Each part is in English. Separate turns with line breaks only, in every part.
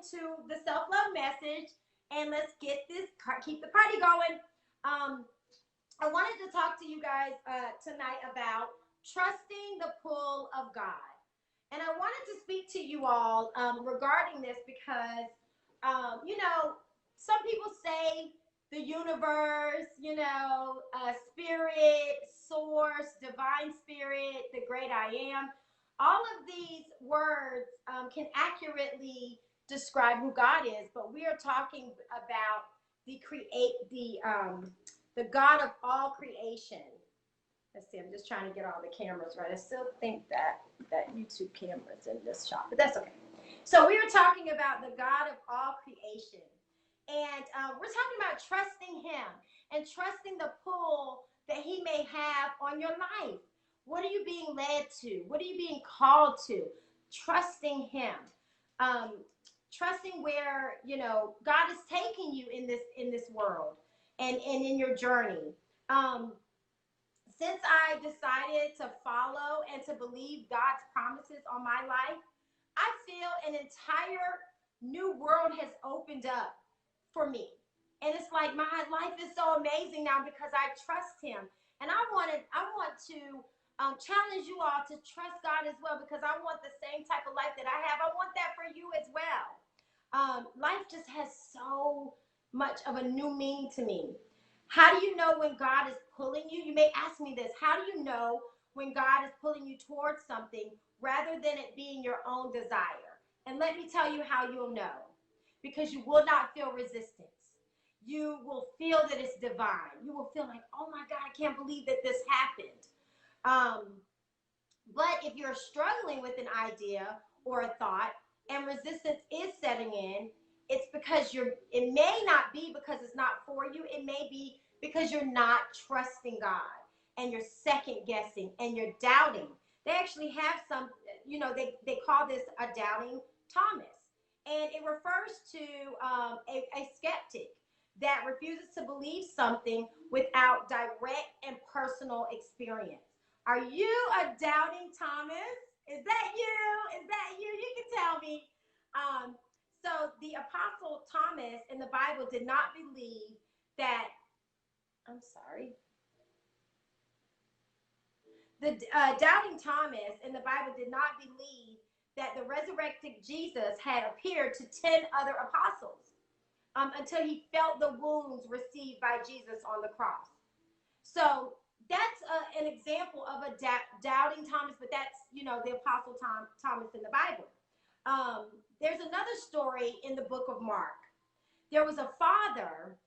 into the self-love message, and let's get this, keep the party going. I wanted to talk to you guys tonight about trusting the pull of God. And I wanted to speak to you all regarding this because, some people say the universe, spirit, source, divine spirit, the great I am. All of these words can accurately describe who God is, but we are talking about the God of all creation. Let's see, I'm just trying to get all the cameras right. I still think that YouTube camera's in this shot, but that's okay. So we were talking about the God of all creation. And we're talking about trusting him and trusting the pull that he may have on your life. What are you being led to? What are you being called to? Trusting him. Trusting where, God is taking you in this world and in your journey. Since I decided to follow and to believe God's promises on my life, I feel an entire new world has opened up for me. And it's like my life is so amazing now because I trust him. And I want to challenge you all to trust God as well, because I want the same type of life that I have. I want that for you as well. Life just has so much of a new meaning to me. How do you know when God is pulling you? You may ask me this. How do you know when God is pulling you towards something rather than it being your own desire? And let me tell you how you'll know. Because you will not feel resistance. You will feel that it's divine. You will feel like, oh my God, I can't believe that this happened. But if you're struggling with an idea or a thought and resistance is setting in, it's because it may not be because it's not for you. It may be because you're not trusting God and you're second guessing and you're doubting. They actually have some, they call this a doubting Thomas. And it refers to a skeptic that refuses to believe something without direct and personal experience. Are you a doubting Thomas? Is that you? Is that you? You can tell me. So the Apostle Thomas in the Bible did not believe that, I'm sorry. The doubting Thomas in the Bible did not believe that the resurrected Jesus had appeared to 10 other apostles until he felt the wounds received by Jesus on the cross. So that's an example of a doubting Thomas, but that's, the Apostle Thomas in the Bible. There's another story in the book of Mark. There was a father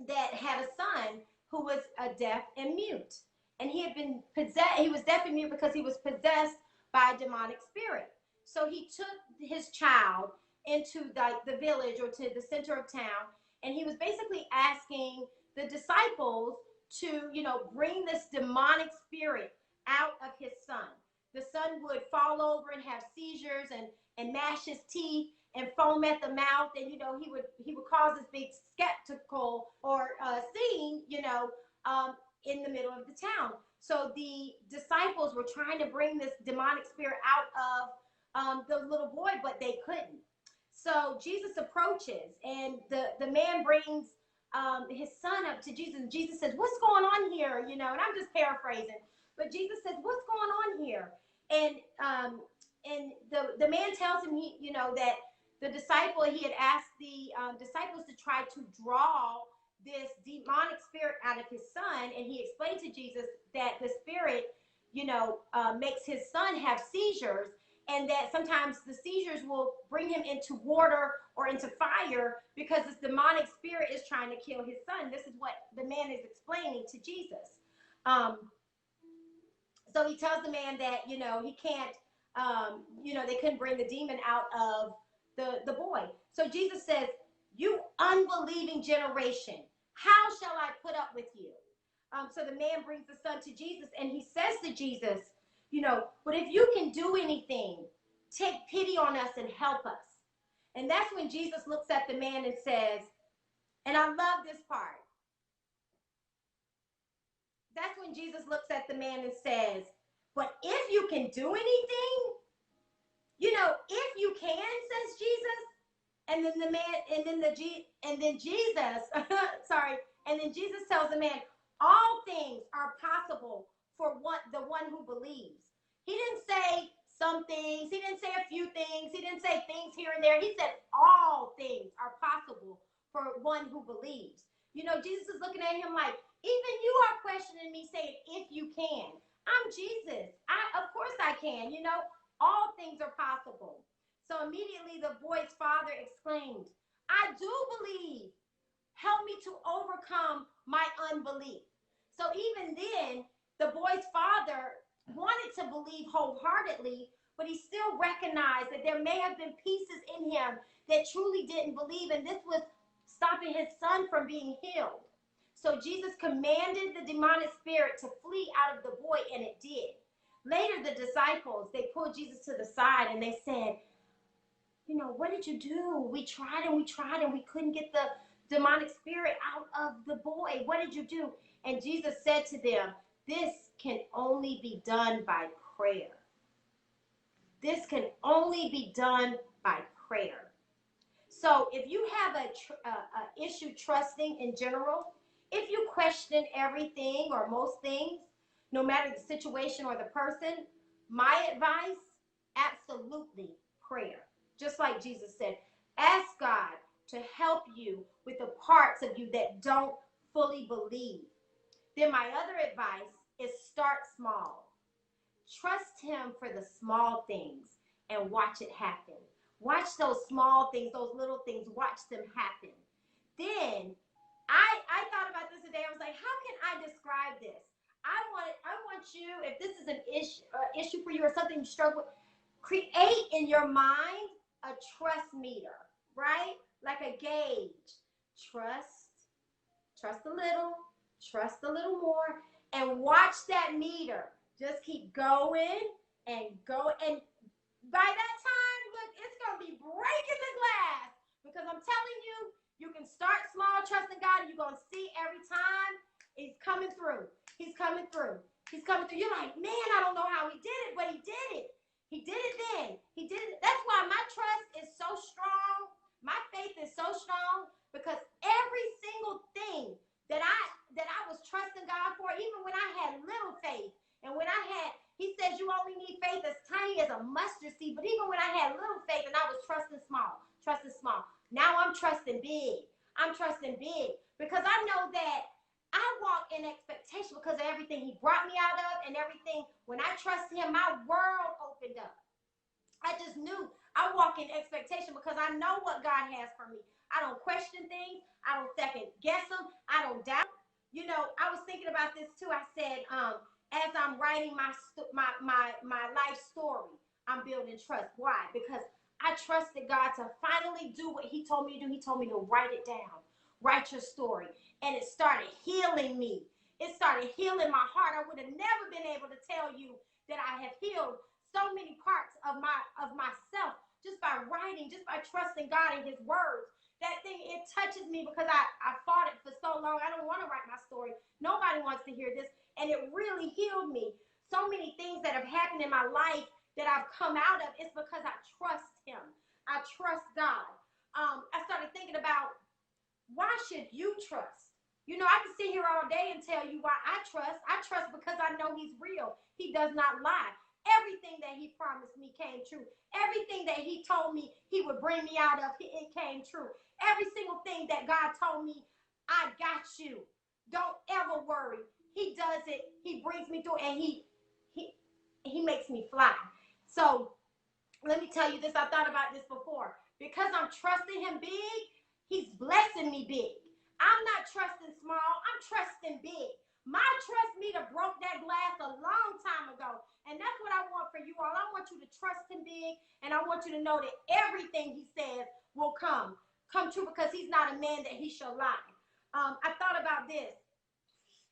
that had a son who was deaf and mute. And he had been possessed. He was deaf and mute because he was possessed by a demonic spirit. So he took his child into the village or to the center of town, and he was basically asking the disciples to, bring this demonic spirit out of his son. The son would fall over and have seizures and gnash his teeth and foam at the mouth, and he would cause this big spectacle or scene, in the middle of the town. So the disciples were trying to bring this demonic spirit out of the little boy, but they couldn't. So Jesus approaches, and the man brings his son up to Jesus. And Jesus says, "What's going on here?" And I'm just paraphrasing, but Jesus says, "What's going on here?" And the man tells him that the disciple, he had asked the disciples to try to draw this demonic spirit out of his son, and he explained to Jesus that the spirit, makes his son have seizures, and that sometimes the seizures will bring him into water or into fire because this demonic spirit is trying to kill his son. This is what the man is explaining to Jesus. So he tells the man that, he can't, they couldn't bring the demon out of the boy. So Jesus says, "You unbelieving generation, how shall I put up with you?" So the man brings the son to Jesus, and he says to Jesus, "But if you can do anything, take pity on us and help us." And that's when Jesus looks at the man and says, and I love this part. That's when Jesus looks at the man and says, "But if you can do anything, if you can," says Jesus, And then the man, and then Jesus, sorry, and then Jesus tells the man, all things are possible for the one who believes. He didn't say some things. He didn't say a few things. He didn't say things here and there. He said all things are possible for one who believes. You know, Jesus is looking at him like, even you are questioning me, saying, if you can. I'm Jesus. Of course I can. You know, all things are possible. So immediately the boy's father exclaimed, I do believe. Help me to overcome my unbelief. So even then, the boy's father wanted to believe wholeheartedly, but he still recognized that there may have been pieces in him that truly didn't believe, and this was stopping his son from being healed. So Jesus commanded the demonic spirit to flee out of the boy, and it did. Later, the disciples, they pulled Jesus to the side and they said, you know, what did you do? We tried and we couldn't get the demonic spirit out of the boy. What did you do? And Jesus said to them, this can only be done by prayer. This can only be done by prayer. So if you have a issue trusting in general, if you question everything or most things, no matter the situation or the person, my advice, absolutely prayer. Just like Jesus said, ask God to help you with the parts of you that don't fully believe. Then my other advice is start small. Trust him for the small things and watch it happen. Watch those small things, those little things, watch them happen. Then I thought about this today. I was like, how can I describe this? I want you, if this is an issue for you or something you struggle with, create in your mind a trust meter, right? Like a gauge. Trust a little more, and watch that meter just keep going and go. And by that time, look, it's going to be breaking the glass, because I'm telling you, you can start small, trusting God, and you're going to see every time he's coming through. He's coming through. He's coming through. You're like, man, I don't know how he did it, but he did it. He did it then. He did it. That's why my trust is so strong. My faith is so strong, because every single thing that I was trusting God for, even when I had little faith, and when I had, he says you only need faith as tiny as a mustard seed, but even when I had little faith and I was trusting small, now I'm trusting big. I'm trusting big, because I know that I walk in expectation because of everything he brought me out of, and everything. When I trust him, my world opened up. I just knew I walk in expectation because I know what God has for me. I don't question things. I don't second guess them. I don't doubt. You know, I was thinking about this too. I said, as I'm writing my life story, I'm building trust. Why? Because I trusted God to finally do what he told me to do. He told me to write it down. Write your story. And it started healing me. It started healing my heart. I would have never been able to tell you that I have healed so many parts of myself just by writing, just by trusting God and his words. That thing, it touches me because I fought it for so long. I don't want to write my story. Nobody wants to hear this. And it really healed me. So many things that have happened in my life that I've come out of, it's because I trust him. I trust God. I started thinking about, why should you trust? You know, I can sit here all day and tell you why I trust. I trust because I know he's real. He does not lie. Everything that he promised me came true. Everything that he told me he would bring me out of, it came true. Every single thing that God told me, I got you. Don't ever worry. He does it. He brings me through, and he makes me fly. So let me tell you this. I thought about this before. Because I'm trusting him big, he's blessing me big. I'm not trusting small. I'm trusting big. My trust meter broke that glass a long time ago. And that's what I want for you all. I want you to trust him big. And I want you to know that everything he says will come true, because he's not a man that he shall lie. I thought about this.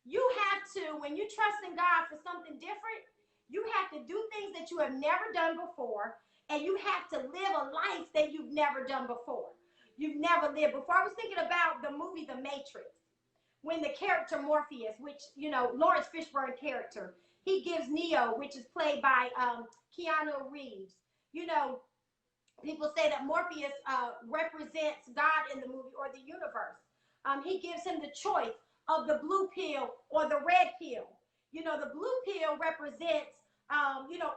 You have to, when you trust in God for something different, you have to do things that you have never done before. And you have to live a life that you've never done before. You've never lived before. I was thinking about the movie The Matrix, when the character Morpheus, which, you know, Lawrence Fishburne character, he gives Neo, which is played by Keanu Reeves. You know, People say that Morpheus represents God in the movie or the universe. He gives him the choice of the blue pill or the red pill. You know, the blue pill represents,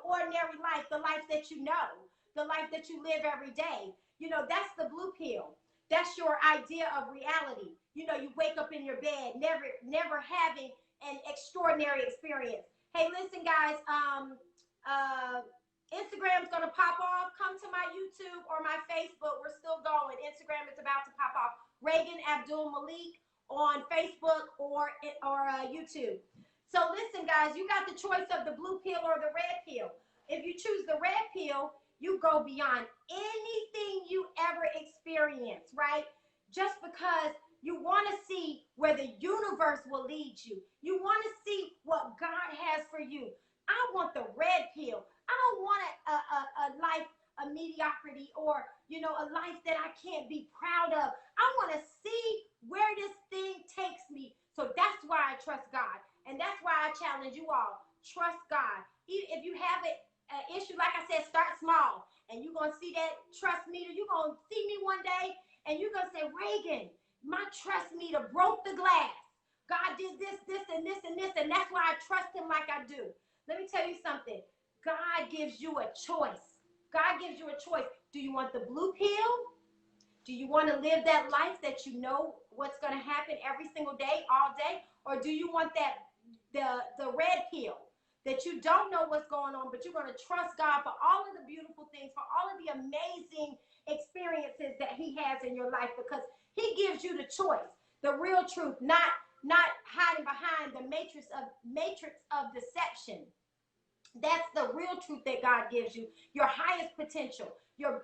ordinary life, the life that you know, the life that you live every day. You know, that's the blue pill. That's your idea of reality. You know, you wake up in your bed, never having an extraordinary experience. Hey, listen, guys. Instagram's gonna pop off. Come to my YouTube or my Facebook. We're still going. Instagram is about to pop off. Reagan Abdul-Malik on Facebook or YouTube. So listen, guys, you got the choice of the blue pill or the red pill. If you choose the red pill, you go beyond anything you ever experienced, right? Just because you want to see where the universe will lead you. You want to see what God has for you. I want the red pill. I don't want a life of mediocrity or, a life that I can't be proud of. I want to see where this thing takes me. So that's why I trust God. And that's why I challenge you all. Trust God. If you have an issue, like I said, start small. And you're going to see that trust meter. You're going to see me one day and you're going to say, Reagan, my trust meter broke the glass. God did this, and this, and this. And that's why I trust him like I do. Let me tell you something. God gives you a choice. God gives you a choice. Do you want the blue pill? Do you want to live that life that you know what's going to happen every single day, all day? Or do you want the red pill that you don't know what's going on, but you're going to trust God for all of the beautiful things, for all of the amazing experiences that he has in your life, because he gives you the choice, the real truth, not hiding behind the matrix of deception. That's the real truth that God gives you, your highest potential, your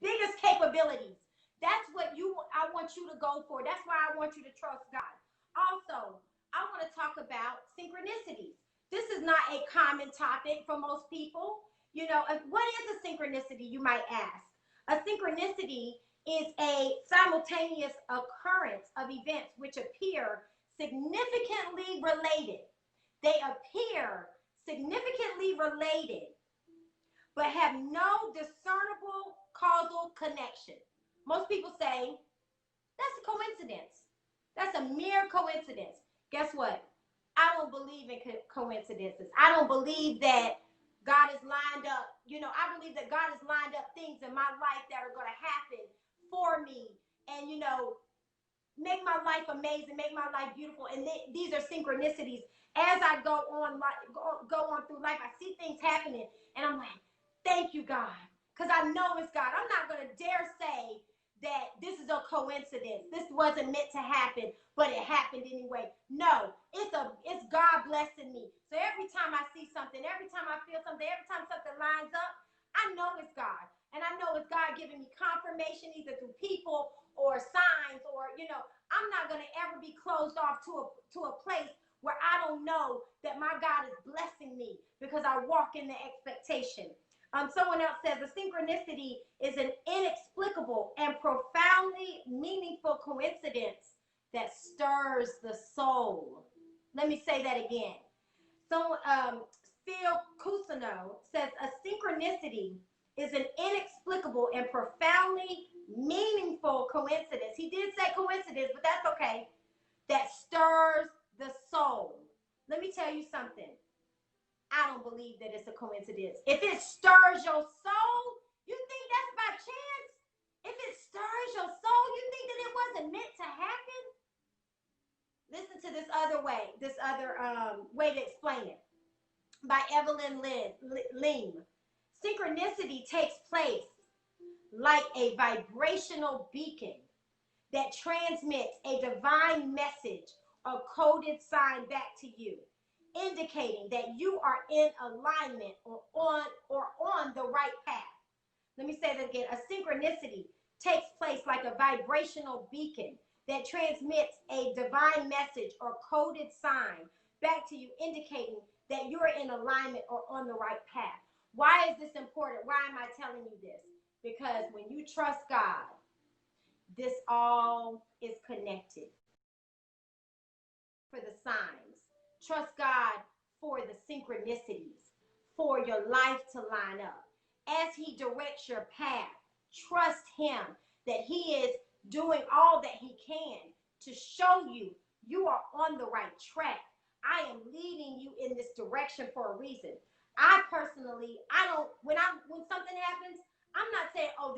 biggest capabilities. That's what I want you to go for. That's why I want you to trust God. Also, I want to talk about synchronicities. This is not a common topic for most people. What is a synchronicity, you might ask? A synchronicity is a simultaneous occurrence of events which appear significantly related. They appear significantly related, but have no discernible causal connection. Most people say, that's a coincidence. That's a mere coincidence. Guess what? I don't believe in coincidences. I don't believe that God is lined up. I believe that God has lined up things in my life that are going to happen for me and, make my life amazing, make my life beautiful. And these are synchronicities. As I go on through life, I see things happening, and I'm like, thank you, God, because I know it's God. I'm not going to dare say that this is a coincidence. This wasn't meant to happen, but it happened anyway. No, it's God blessing me. So every time I see something, every time I feel something, every time something lines up, I know it's God. And I know it's God giving me confirmation either through people or signs or, I'm not going to ever be closed off to a place where I don't know that my God is blessing me because I walk in the expectation. Someone else says a synchronicity is an inexplicable and profoundly meaningful coincidence that stirs the soul. Let me say that again. So Phil Cusino says a synchronicity is an inexplicable and profoundly meaningful coincidence. He did say coincidence, but that's okay. That stirs the soul. Let me tell you something. I don't believe that it's a coincidence. If it stirs your soul, you think that's by chance? If it stirs your soul, you think that it wasn't meant to happen? Listen to this other way to explain it. By Evelyn Leem. Synchronicity takes place like a vibrational beacon that transmits a divine message or coded sign back to you, indicating that you are in alignment or on the right path. Let me say that again. A synchronicity takes place like a vibrational beacon that transmits a divine message or coded sign back to you, indicating that you're in alignment or on the right path. Why is this important? Why am I telling you this? Because when you trust God, this all is connected. For the signs, trust God for the synchronicities, for your life to line up. as he directs your path. Trust him that he is doing all that he can to show you you are on the right track. I am leading you in this direction for a reason. I personally, when something happens, I'm not saying, oh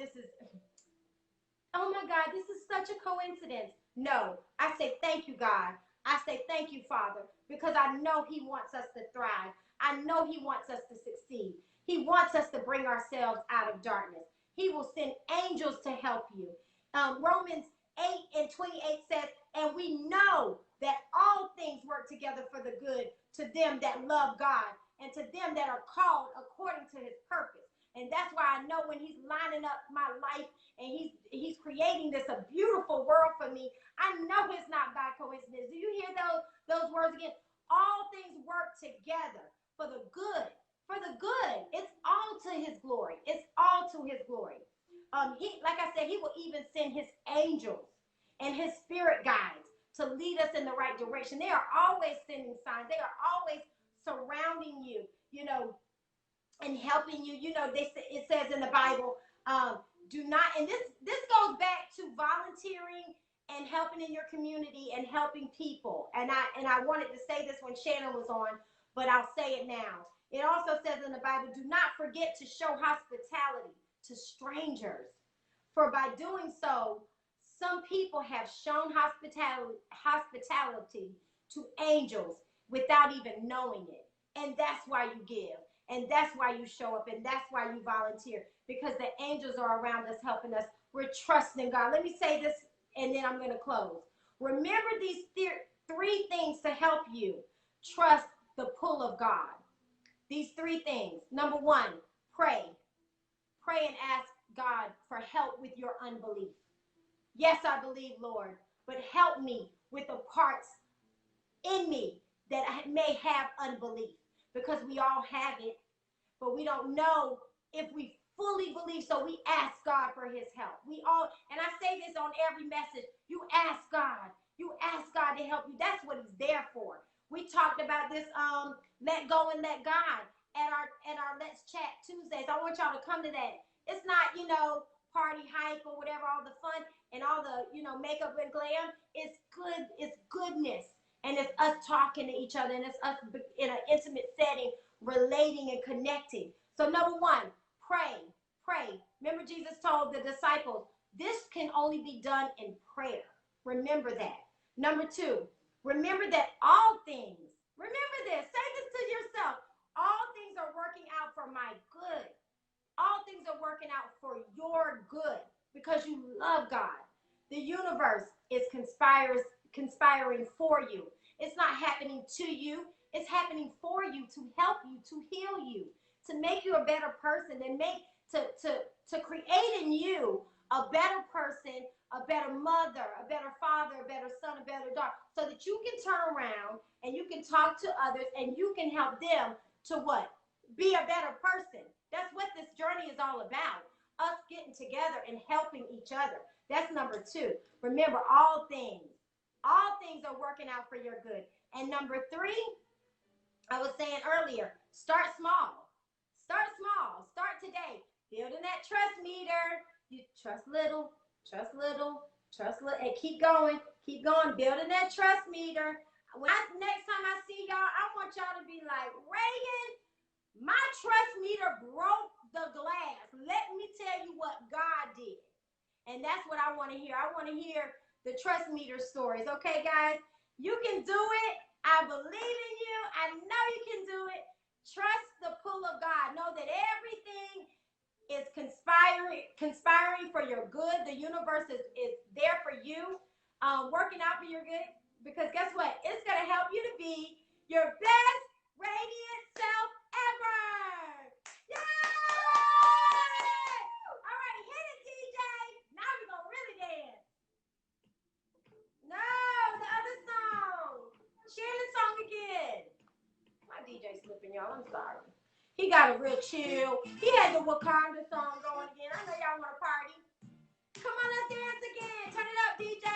my God, this is such a coincidence. No, I say, thank you, God. I say, thank you, Father, because I know he wants us to thrive. I know he wants us to succeed. He wants us to bring ourselves out of darkness. He will send angels to help you. Romans 8:28 says, and we know that all things work together for the good to them that love God and to them that are called according to his purpose. And that's why I know when he's lining up my life and he's creating this a beautiful world for me, I know it's not by coincidence. Do you hear those words again? All things work together for the good. For the good. It's all to his glory. It's all to his glory. Like I said, he will even send his angels and his spirit guides to lead us in the right direction. They are always sending signs. They are always surrounding you, and helping you. It says in the Bible, do not, and this goes back to volunteering and helping in your community and helping people. And I wanted to say this when Shannon was on, but I'll say it now. It also says in the Bible, do not forget to show hospitality to strangers. For by doing so, some people have shown hospitality to angels without even knowing it. And that's why you give. And that's why you show up. And that's why you volunteer. Because the angels are around us helping us. We're trusting God. Let me say this, and then I'm going to close. Remember these three things to help you trust the pull of God. These three things. Number one, pray. Pray and ask God for help with your unbelief. Yes, I believe, Lord, but help me with the parts in me that may have unbelief, because we all have it, but we don't know if we fully believe. So we ask God for his help. We all, and I say this on every message, you ask God. You ask God to help you. That's what he's there for. We talked about this let go and let God at our Let's Chat Tuesdays. I want y'all to come to that. It's not, party hype or whatever, all the fun and all the, makeup and glam. It's good. It's goodness. And it's us talking to each other, and it's us in an intimate setting, relating and connecting. So number one, pray. Remember, Jesus told the disciples, this can only be done in prayer. Remember that. Number two, remember that all things, remember this, say this to yourself, all things are working out for my good. All things are working out for your good because you love God. The universe is conspiring for you. It's not happening to you. It's happening for you, to help you, to heal you, to make you a better person, and to create in you a better person, a better mother, a better father, a better son, a better daughter, so that you can turn around and you can talk to others and you can help them to what? Be a better person. That's what this journey is all about. Us getting together and helping each other. That's number two. Remember, all things are working out for your good. And number three, I was saying earlier, start small. Start small. Start today. Building that trust meter. You trust little, and keep going. Building that trust meter. Next time I see y'all, I want y'all to be like, Reagan, my trust meter broke the glass. Let me tell you what God did. And that's what I want to hear. I want to hear the trust meter stories. Okay, guys? You can do it. I believe in you. I know you can do it. Trust the pull of God. Know that everything is conspiring for your good. The universe is there for you, working out for your good. Because guess what? It's going to help you to be your best radiant self ever. Yay! All right, hit it, DJ. Now we're going to really dance. No, the other song. Shannon's song again. My DJ slipping, y'all. I'm sorry. He got a real chill. He had the Wakanda song going again. I know y'all want to party. Come on, let's dance again. Turn it up, DJ.